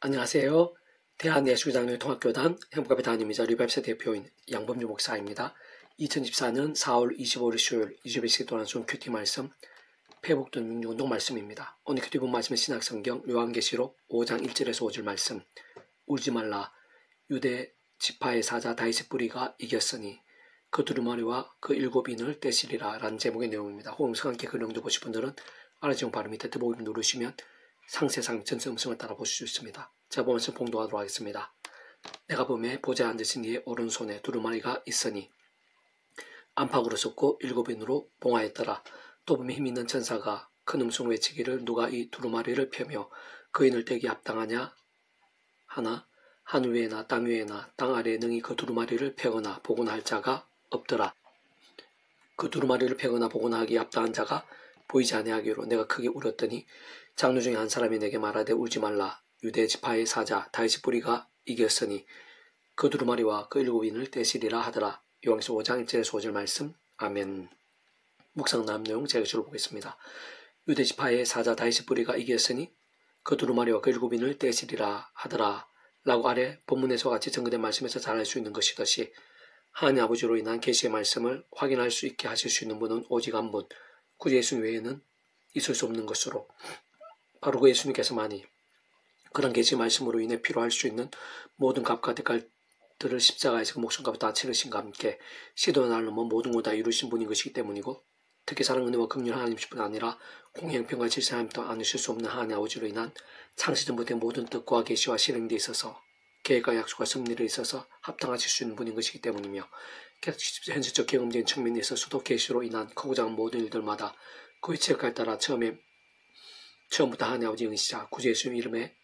안녕하세요. 대한예수장로통합교단 행복카페 담임이자 리바입사 대표인 양범주 목사입니다. 2014년 4월 25일 수요일 21시기 동안 준 큐티 말씀 회복된 육운동 말씀입니다. 오늘 큐티 본 말씀은 신약성경 요한계시록 5장 1절에서 5절 말씀. 울지 말라. 유대 지파의 사자 다윗의 뿌리가 이겼으니 그 두루마리와 그 7인을 떼시리라 라는 제목의 내용입니다. 호응성 함께 그 내용도 보실 분들은 알아지용 바로 밑에 더보기 누르시면 상세상 전체 음성을 따라 보실 수 있습니다. 제가 보면서 봉독하도록 하겠습니다. 내가 보매 보좌에 앉으신 이의 오른손에 두루마리가 있으니 안팎으로 섰고 7인으로 봉하였더라. 또 보매 힘있는 천사가 큰 음성으로 외치기를 누가 이 두루마리를 펴며 그 인을 떼기 합당하냐 하나 하늘 위에나 땅 위에나 땅 아래에 능히 그 두루마리를 펴거나 보거나 할 자가 없더라. 그 두루마리를 펴거나 보거나 하기 합당한 자가 보이지 아니하기로 내가 크게 울었더니 장로 중에 한 사람이 내게 말하되 울지 말라. 유대 지파의 사자 다윗의 뿌리가 이겼으니 그 두루마리와 그 7인을 떼시리라 하더라. 요한계시록 5장 1절에서 5절 말씀. 아멘. 묵상 다음 내용 제가 주로 보겠습니다. 유대 지파의 사자 다윗의 뿌리가 이겼으니 그 두루마리와 그 7인을 떼시리라 하더라 라고 아래 본문에서 같이 전거된 말씀에서 잘 알 수 있는 것이듯이 하나님 아버지로 인한 계시의 말씀을 확인할 수 있게 하실 수 있는 분은 오직 한 분, 구주 예수님 외에는 있을 수 없는 것으로 바로 그 예수님께서만이 그런 계시의 말씀으로 인해 필요할 수 있는 모든 값과 대가들을 십자가에서 그 목숨값을 다 치르신과 함께 시도의 날로 모든 걸 다 이루신 분인 것이기 때문이고 특히 사랑 은혜와 긍휼 하나님이실 뿐 아니라 공행평과 질서 하나님도 안으실 수 없는 하나님 아버지로 인한 창세전부터 모든 뜻과 계시와 실행에 있어서 계획과 약속과 섭리에 있어서 합당하실 수 있는 분인 것이기 때문이며 현실적 경험적인 측면에 있어서도 계시로 인한 크고 작은 모든 일들마다 그 위치에 따라 처음부터 하나님 아버지 영이시자 구주 예수님 이름에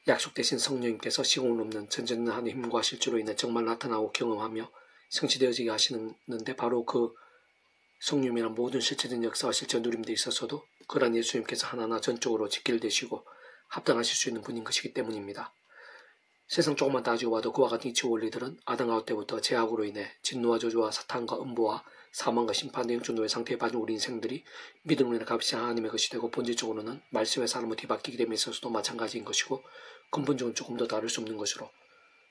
약속되신 성령님께서 시공을 넘는 전전하는 힘과 실주로 인해 정말 나타나고 경험하며 성취되어지게 하시는데 바로 그 성령이란 모든 실체적인 역사와 실제 누림에 있어서도 그러한 예수님께서 하나하나 전적으로 직결되시고 합당하실 수 있는 분인 것이기 때문입니다. 세상 조금만 따지고 봐도 그와 같은 이치 원리들은 아담 아웃 때부터 죄악으로 인해 진노와 저주와 사탄과 음보와 사망과 심판의 영존노의 상태에 빠진 우리 인생들이 믿음으로 인해 값이 하나님의 것이 되고 본질적으로는 말씀의 사람으로 뒤바뀌게 됨에 있어서도 마찬가지인 것이고 근본적으로 조금 더 다를 수 없는 것으로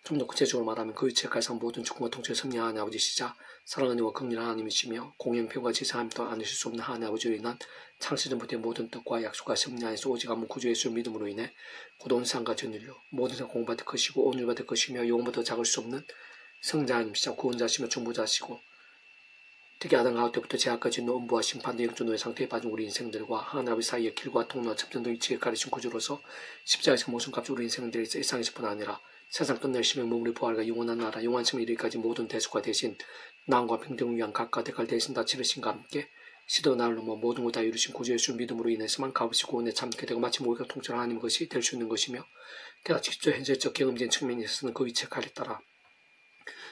좀 더 구체적으로 말하면 그 위치에 갈상 모든 주권과 통치를 섭리한 하나님 아버지시자 사랑하는 이와 긍휼한 하나님이시며 공영평과 지상함도 않으실 수 없는 하나님 아버지로 인한 창세전부터의 모든 뜻과 약속과 섭리 안에서 오직 한 분 구주 예수의 믿음으로 인해 곧 세상과 전인류 모든 생 공받을 것이고 오늘 받을 것이며 영원부터 작을 수 없는 성자 하나님이시자 구원자시며 중보자시고 특히 아담 가운 때부터 제약과 진노 음부와 심판의 영존노의 상태에 빠진 우리 인생들과 하나님 아버지 사이의 길과 통로와 첩전 등 위치에 가리신 구주로서 십자가에서 목숨값이 우리 인생들이 일상에서 뿐 아니라 세상 끝날 심령 몸의 부활과 영원한 나라 영원성을 이르기까지 모든 대수가 대신 나음과 평등을 위한 각과 대가를 대신 다 치르신과 함께 시도 나를 넘어 모든 걸 다 이루신 구주 예수 믿음으로 인해서만 값없이 구원에 참게 되고 마치 모의가 통찰한 하나님 것이 될 수 있는 것이며 게다가 직접 현실적 경험적인 측면에 있어서는 그 위치에 가리 따라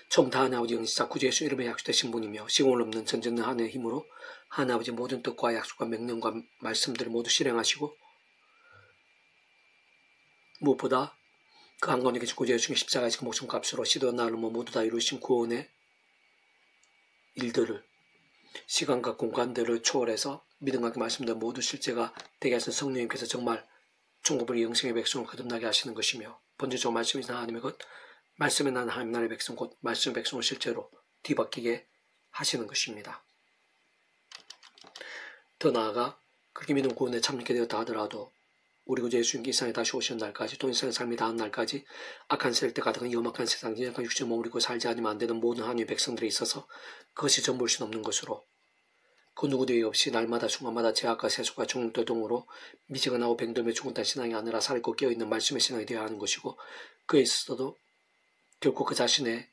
처음 다 하나님 아버지 영시자 구주 예수 이름에 약속되신 분이며 시공을 넘는 전전한 하나님의 힘으로 하나님 아버지 모든 뜻과 약속과 명령과 말씀들을 모두 실행하시고 무엇보다 그 한가운데 계신 구주 예수님의 십자가에서 그 목숨값으로 시도와 나를 모두 다 이루신 구원의 일들을 시간과 공간들을 초월해서 믿음과 그 말씀들 모두 실제가 되게 하신 성령님께서 정말 천국을 영생의 백성을 거듭나게 하시는 것이며 본질적으로 말씀이 하나님의 것 말씀에 난 하나님 나라의 백성 곧 말씀의 백성을 실제로 뒤바뀌게 하시는 것입니다. 더 나아가 그렇게 믿음 구원에 참여하게 되었다 하더라도 우리 구주 예수님께 이 세상에 다시 오시는 날까지 또 인생의 삶이 닿은 날까지 악한 세대 때 가득한 험악한 세상 진약한 육신을 머무르고 살지 않으면 안 되는 모든 하나님의 백성들에 있어서 그것이 전부일 수는 없는 것으로 그 누구도 예의 없이 날마다 순간마다 제약과 세속과 종육도 등으로 미지근하고 뱅돌며 죽은다 신앙이 아니라 살고 깨어있는 말씀의 신앙이 되어야 하는 것이고 그에 있어서도 결코 그 자신의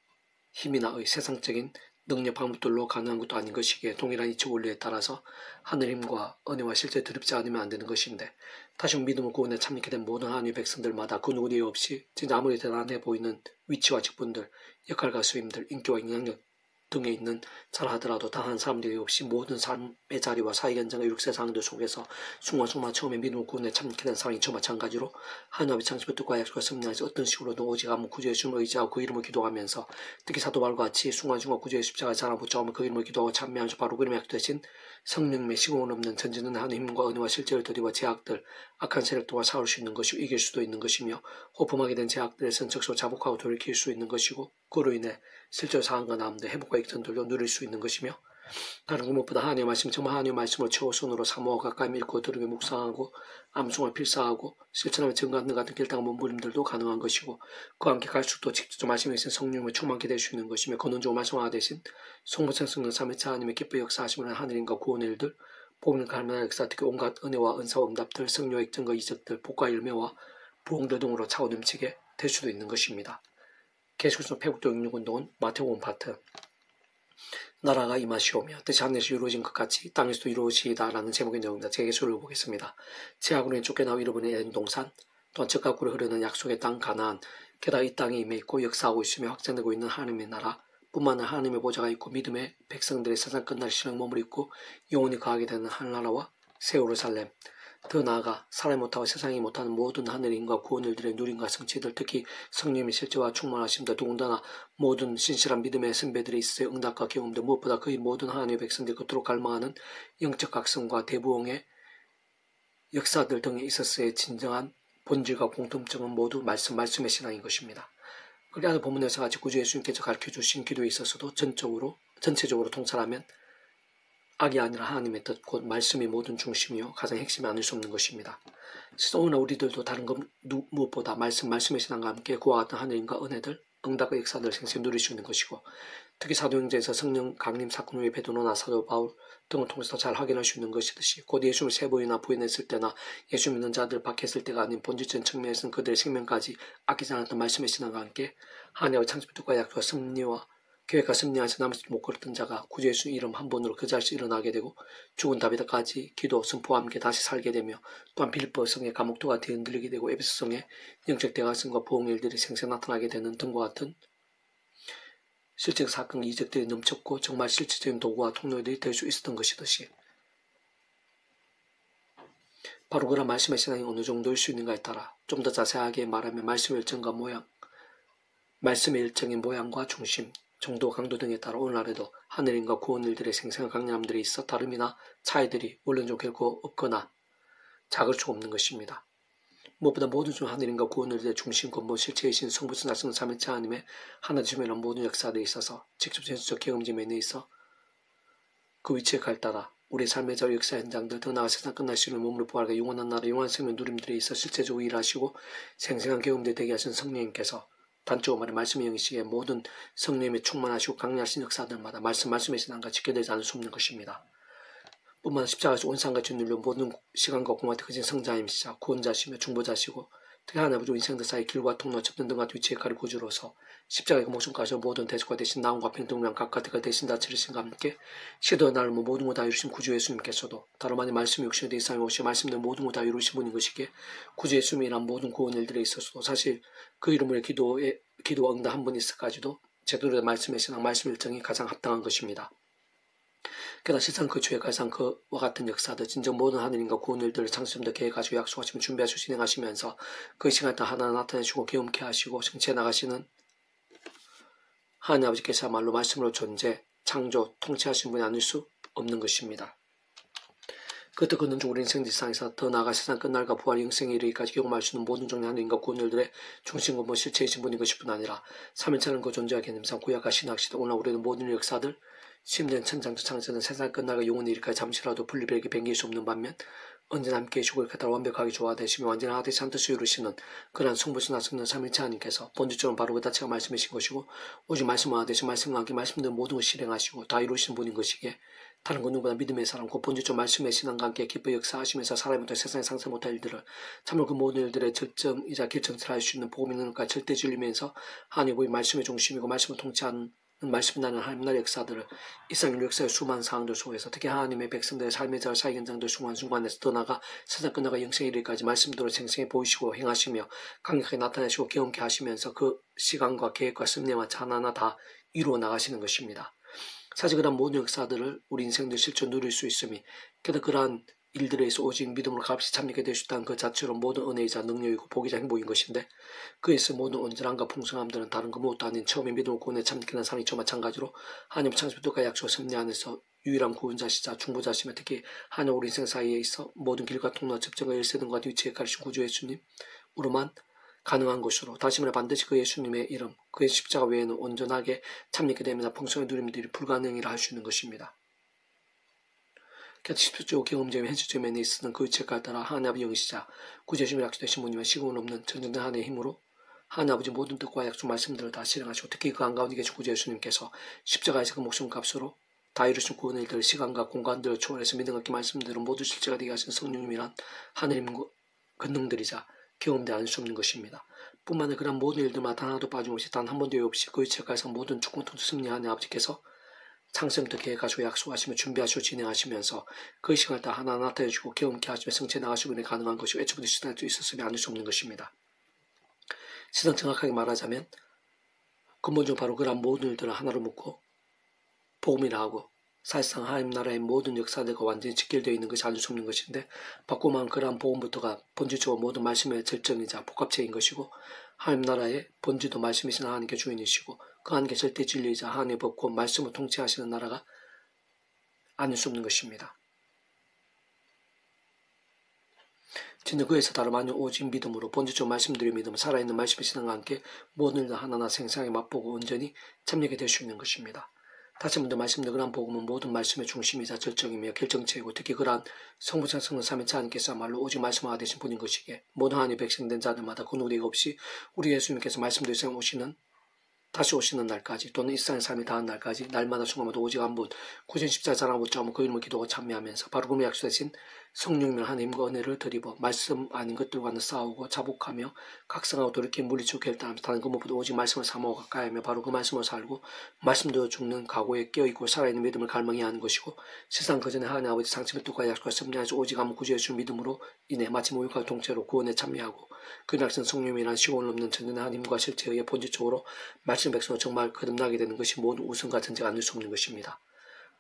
힘이나 세상적인 능력 방법들로 가능한 것도 아닌 것이기에 동일한 이치 원리에 따라서 하늘 힘과 은혜와 실제 드립지 않으면 안 되는 것인데 다시 믿음을 구원에 참여하게 된 모든 하나님의 백성들마다 그 누구도 예의 없이 진짜 아무리 대단해 보이는 위치와 직분들, 역할과 수임들, 인기와 영향력 등에 있는 잘 하더라도 단 한 사람들이 없이 모든 삶의 자리와 사회 현장과 육세 상황들 속에서 순간순간 처음에 믿음을 구원에 참게 된 상황이 저 마찬가지로 하나님의 창조의 뜻과 약속과 섭리하에서 어떤 식으로든 오직 아무 구주 예수님을 의지하고 그 이름을 기도하면서 특히 사도 바울과 같이 순간순간 구주의 십자가에 자랑 붙잡으며 그 이름을 기도하고 찬미하면서 바로 그 이름에 약속되신 성령님의 시공은 없는 전지는 하나님의 힘과 은혜와 실제를 드리와 제약들 악한 세력들과 싸울 수 있는 것이고 이길 수도 있는 것이며 호품하게 된 제약들에선 적소 자복하고 돌이킬 수 있는 것이고 그로 인해 실제 상황과 남들 회복과 역전들도 누릴 수 있는 것이며 다른 것무엇보다 하나님의 말씀 정말 하나님의 말씀을 최우선으로 사모하고 가까이 읽고 들으며 묵상하고 암송을 필사하고 실천하며 증거하는 같은 길당한 몸부림들도 가능한 것이고 그와 함께 갈수록 직접 말씀에 있는 성령을 충만케 될 수 있는 것이며 근원적으로 말씀하가 되신 성부성 성령 삼위차 하나님의 기뻐 역사하시면 하늘인과 구원의 일들 복음을 가르는 역사 특히 온갖 은혜와 은사와 응답들 성령의 증거 이적들 복과 열매와 부흥들 등으로 차고 넘치게 될 수도 있는 것입니다. 계속해서 회복도 영육운동은 마태복음 파트 나라가 임하시오며 뜻이 하늘에서 이루어진 것 같이 땅에서도 이루어지이다라는 제목의 내용입니다. 제 예수를 보겠습니다. 제약으로 쫓겨나고 잃어버린 에덴 동산 또한 적각으로 흐르는 약속의 땅 가나안 게다가 이 땅에 임해 있고 역사하고 있으며 확장되고 있는 하나님의 나라 뿐만 아니라 하나님의 보좌가 있고 믿음의 백성들의 세상 끝날 신앙 몸을 입고 영원히 거하게 되는 하늘나라와 새 예루살렘 더 나아가 사람이 못하고 세상이 못하는 모든 하늘의 힘과 구원 일들의 누림과 성취들 특히 성령님의 실제와 충만하심도 더군다나 모든 신실한 믿음의 선배들이 있어야 응답과 경험도 무엇보다 거의 모든 하나님의 백성들이 그토록 갈망하는 영적 각성과 대부흥의 역사들 등에 있었어야 진정한 본질과 공통점은 모두 말씀의 신앙인 것입니다. 그리고 아는 본문에서 같이 구주 예수님께서 가르쳐주신 기도에 있어서도 전체적으로 통찰하면 악이 아니라 하나님의 뜻, 곧 말씀이 모든 중심이요 가장 핵심이 아닐 수 없는 것입니다. 오늘 우리들도 다른 것 무엇보다 말씀의 신앙과 함께 그와 같은 하늘인과 은혜들, 응답과 역사들을 생생히 누릴 수 있는 것이고 특히 사도행전에서 성령 강림 사건 후에 베드로나 사도 바울 등을 통해서 잘 확인할 수 있는 것이듯이 곧 예수를 세 번이나 부인했을 때나 예수 믿는 자들 박했을 때가 아닌 본질적인 측면에서는 그들의 생명까지 아끼지 않았던 말씀의 신앙과 함께 하나님의 창조의 뜻과 약속과 섭리와 계획과 섭리 안에서 남을 못 걸었던 자가 구주 예수 이름 한 번으로 그 자리에서 일어나게 되고 죽은 다비드까지 기도, 선포와 함께 다시 살게 되며 또한 빌립보 성의 감옥도가 뒤흔들리게 되고 에베소 성의 영적 대가성과 부흥의 일들이 생생 나타나게 되는 등과 같은 실제 사건과 이적들이 넘쳤고 정말 실질적인 도구와 통로들이 될 수 있었던 것이듯이 바로 그런 말씀의 신앙이 어느 정도일 수 있는가에 따라 좀 더 자세하게 말하면 말씀의 일정의 모양과 중심 정도, 강도 등에 따라 오늘날에도 하늘인과 구원 일들의 생생한 강렬함들이 있어 다름이나 차이들이 원론적으로 결코 없거나 작을 수가 없는 것입니다. 무엇보다 모든 중 하늘인과 구원 일들의 중심 근본 실체이신 성부성 날성 삼위체 하나님의 하나 주면한 모든 역사들에 있어서 직접 현실적 경험지 면에 있어 그 위치에 갈 따라 우리 삶의 자유 역사 현장들 더 나아 세상 끝날 시를 몸으로 부활하게 영원한 나라 영원한 생명 누림들에 있어 실제적으로 일하시고 생생한 경험들 되게 하신 성령님께서 단적으로 말해 말씀의 영이시기에 모든 성령님의 충만하시고 강렬하신 역사들마다 말씀의 신앙과 직결되지 않을 수 없는 것입니다. 뿐만 아니라 십자가에서 온상같이 눌려 모든 시간과 공간에 그진 성자임이시자 구원자시며 중보자시고 특히 하나님 인생들 사이 길과 통로 접든 등 같은 위치에 가리 구주로서 십자가의 목숨까지 모든 대속과 대신 나음과 평등량 각각가 대신 다 치르신과 함께 시도의 날을 모든 것 다 이루신 구주 예수님께서도 다름 아닌 말씀이 육신의 내 이상에 오시 말씀들 모든 것 다 이루신 분인 것이기에 구주 예수님이란 모든 구원 일들에 있어서도 사실 그 이름으로 기도와 응답 한 번 있을까지도 제대로 된 말씀의 신앙 말씀 일정이 가장 합당한 것입니다. 게다가 실상 그 주에 가장 그와 같은 역사들 진정 모든 하늘인과 구원 일들을 창조점도 계획하시고 약속하시며 준비하시고 진행하시면서 그 시간에 하나 나타내시고 경험케 하시고 정치해 나가시는 하나님 아버지께서야말로 말씀으로 존재, 창조, 통치하신 분이 아닐 수 없는 것입니다. 그것도 그는 중 우리 인생지상에서 더 나아가 세상 끝날과 부활 영생에 이르기까지 경험할 수 있는 모든 종류의 하늘인과 구원 일들의 중심 근본 실체이신 분인 것일 뿐 아니라 삼위일체는 그 존재와 개념상 구약과 신학시대 오늘 우리는 모든 역사들 심지어는 천장도 창세는 세상 끝날과 영원히 이르기까지 잠시라도 분리되게 변길 수 없는 반면 언제나 함께 해주고 그를 완벽하게 조화되시며 완전한 하나님의 한 뜻을 이루시는 그러한 성부신 하성는 삼위일체 하나님께서 본질적으로 바로 그 자체가 말씀이신 것이고 오직 말씀과 하나되신 말씀과 함께 말씀대로 모든 것을 실행하시고 다 이루시는 분인 것이기에 다른 것 누구보다 믿음의 사람 곧 본질적 말씀의 신앙과 함께 기뻐 역사하시면서 사람이 못할 세상에 상상 못할 일들을 참으로 그 모든 일들의 절정이자 결정체를 할 수 있는 복음 있는 것과 절대 진리면서 하나님의 말씀의 중심이고 말씀을 통치하는 말씀 나는 하나님 나라의 역사들을 일상 역사의 수많은 상황들 속에서 특히 하나님의 백성들의 삶의 자와 사회 현장들 순간순간에서 더 나아가 세상 끝나가 영생에 이르기까지 말씀대로 생생히 보이시고 행하시며 강력하게 나타내시고 경험케 하시면서 그 시간과 계획과 섭리와 하나하나 다 이루어 나가시는 것입니다. 사실 그러한 모든 역사들을 우리 인생들 실제 누릴 수 있음이, 게다가 그러한 일들에서 오직 믿음으로 값이 참여하게 될 수 있다는 그 자체로 모든 은혜이자 능력이고 복이자 행복인 것인데, 그에서 모든 온전함과 풍성함들은 다른 그 무엇도 아닌 처음에 믿음을 구원에 참여하게 된 사람이 저 마찬가지로 하나님 창조부터가 약속 섭리 안에서 유일한 구원자시자 중보자시며, 특히 하나님 우리 인생 사이에 있어 모든 길과 통로와 접점과 열쇠 등과 위치에 가르친 구주 예수님으로만 가능한 것으로, 다시 말해 반드시 그 예수님의 이름, 그의 십자가 외에는 온전하게 참여하게 되면 풍성의 누림들이 불가능이라 할 수 있는 것입니다. 십시오 경험적인 현실적인 면에 있어서는 그 위치에 따라 하나님 아버지 영이시자 구제심을 약속되신 분이면 시공은 없는 전전된 하나님의 힘으로 하나님 아버지 모든 뜻과 약속 말씀들을 다 실행하시고, 특히 그 한가운데 계신 구주 예수님께서 십자가에서 그 목숨값으로 다 이루신 구원의 일들, 시간과 공간들을 초월해서 믿음 갖게 말씀들은 모두 실제가 되게 하신 성령님이란 하느님 권능들이자 경험되지 않을 수 없는 것입니다. 뿐만 아니라 그런 모든 일들마다 하나도 빠짐없이 단 한 번도 없이 그 위치에 가서 모든 축복통도 승리하는 아버지께서 창세부터 계획하시고 약속하시며 준비하시고 진행하시면서 그 시간을 다 하나하나 나타내주고 경험케 하시며 성취해 나가시고 가능한 것이고 애초부터 시작할 수 있었으면 아닐 수 없는 것입니다. 세상 정확하게 말하자면 근본적으로 바로 그런 모든 일들을 하나로 묶고 복음이라 하고, 사실상 하나님 나라의 모든 역사들과 완전히 직결되어 있는 것이 아닐 수 없는 것인데, 바꾸면 그러한 복음부터가 본질적으로 모든 말씀의 절정이자 복합체인 것이고, 하나님 나라의 본질도 말씀이신 하나님께 주인이시고 그 하나님께 절대 진리이자 하나님의 법과 말씀을 통치하시는 나라가 아닐 수 없는 것입니다. 진짜 그에서 다름 아닌 오직 믿음으로 본질적으로 말씀드린 믿음, 살아있는 말씀의 신앙과 함께 모든 일 하나하나 생생하게 맛보고 온전히 참여하게 될 수 있는 것입니다. 다시 한번 더 말씀드린 그러한 복음은 모든 말씀의 중심이자 절정이며 결정체이고, 특히 그러한 성부성 성령 삼위일체 하나님께서야말로 오직 말씀화가 되신 분인 것이기에 모든 하나님의 백성된 자들마다 그 누구에게 없이 우리 예수님께서 말씀대로 세상 다시 오시는 날까지, 또는 일상의 삶이 다한 날까지 날마다 순간마다 오직 한 분 구전 십자가 자랑을 붙잡고 그 이름을 기도하고 참여하면서 바로 그 약속하신 성령님을 하나님과 은혜를 드리고 말씀 아닌 것들과는 싸우고 자복하며 각성하고 돌이켜 물리치고 결단하면서 다른 그 무엇보다 오직 말씀을 사모하고 가까이하며 바로 그 말씀을 살고 말씀대로 죽는 각오에 깨어있고 살아있는 믿음을 갈망해야 하는 것이고, 세상 그전에 하나님 아버지 상심의 뜻과 약속과 섭리하여서 오직 한 구주 예수 믿음으로 인해 마치 모욕과 동체로 구원에 참여하고 그 약속 성령이란 시공을 넘는 전전의 하나님과 실체에 의해 본질적으로 말씀 백성은 정말 거듭나게 되는 것이 모든 우승과 전제가 아닐 수 없는 것입니다.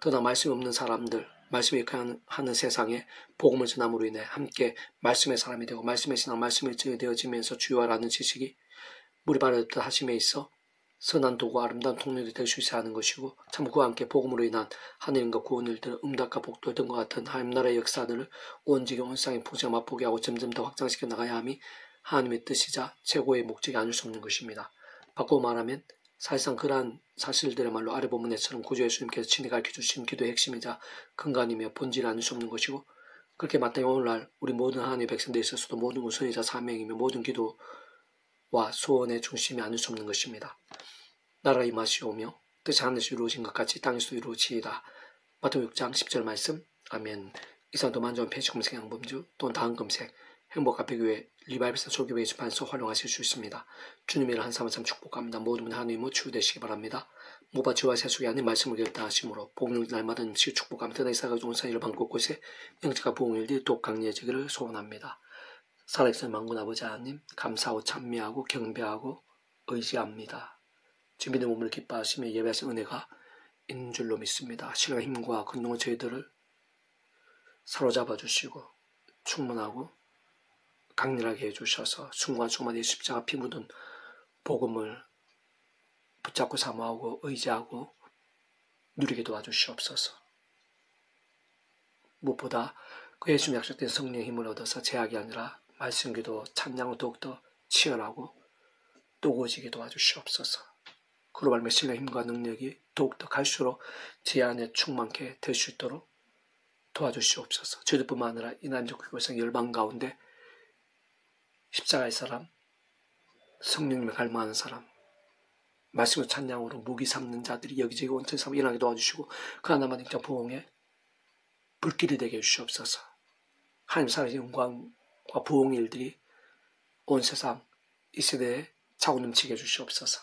그러나 말씀이 없는 사람들, 말씀이 하는 세상에 복음을 전함으로 인해 함께 말씀의 사람이 되고 말씀의 신앙, 말씀의 증이 되어지면서 주요하라는 지식이 물이 바르듯 하심에 있어 선한 도구 아름다운 통로이 될 수 있어야 하는 것이고, 참 그와 함께 복음으로 인한 하느님과 구원일들, 응답과 복도 등과 같은 하나님 나라의 역사들을 온전히 온 세상에 풍성히 맛보게 하고 점점 더 확장시켜 나가야 함이 하나님의 뜻이자 최고의 목적이 아닐 수 없는 것입니다. 바꾸어 말하면 사실상 그러한 사실들의말로 아래 본문에처럼 구주 예수님께서 친히 가르쳐주신 기도의 핵심이자 근간이며 본질이 아닐 수 없는 것이고, 그렇게 마땅히 오늘날 우리 모든 하나님의 백성들에 있어서도 모든 우선이자 사명이며 모든 기도와 소원의 중심이 아닐 수 없는 것입니다. 나라의 맛이 오며 뜻이 하늘에서 이루어진 것 같이 땅에서도 이루어지이다. 마태복음 6장 10절 말씀. 아멘. 이상 도만종 페이지 검색 양범주 또는 다음 검색 행복카페교회 리바이브스 소교회 주판서 활용하실 수 있습니다. 주님의 한 사람 축복합니다. 모든 분 하나님의 치유되시기 바랍니다. 모바지와 세속이 아닌 말씀을 결단하심으로 복능 날마다 음식 축복합니다. 이사가 좋은 사이를 방 곳곳에 영적과 복음일들이 또 강리해지기를 소원합니다. 살아계신 만군 아버지 하나님, 감사하고 찬미하고 경배하고 의지합니다. 주님의 몸을 기뻐하시며 예배하신 은혜가 있는 줄로 믿습니다. 신앙의 힘과 근동의 저희들을 사로잡아 주시고 충만하고 강렬하게 해주셔서 순간순간에 십자가 피 묻은 복음을 붙잡고 사모하고 의지하고 누리게 도와주시옵소서. 무엇보다 그 예수님 약속된 성령의 힘을 얻어서 제약이 아니라 말씀기도 찬양을 더욱더 치열하고 또고지게 도와주시옵소서. 그로 말미암아 신의 힘과 능력이 더욱더 갈수록 제 안에 충만케 될 수 있도록 도와주시옵소서. 저희들뿐만 아니라 이난적 그곳의 열방 가운데 십자가의 사람, 성령님을 갈망하는 사람, 말씀의 찬양으로 무기 삼는 자들이 여기저기 온천 삼아 일어나게 도와주시고 그 하나만 인자 부흥에 불길이 되게 해주시옵소서. 하나님 살아계신 영광과 부흥의 일들이 온 세상 이 세대에 차고 넘치게 해주시옵소서.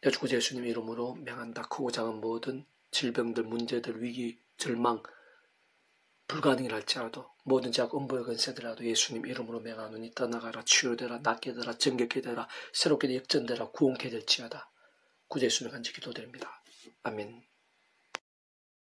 여주구 예수님 이름으로 명한다. 크고 작은 모든 질병들, 문제들, 위기, 절망, 불가능이라 할지라도 모든 작 음보의 근세더라도 예수님 이름으로 명하노니 떠나가라. 치유되라. 낫게 되라. 정결케 되라. 새롭게 역전되라. 구원케 될지어다. 구주 예수님 간절히 기도드립니다. 아멘.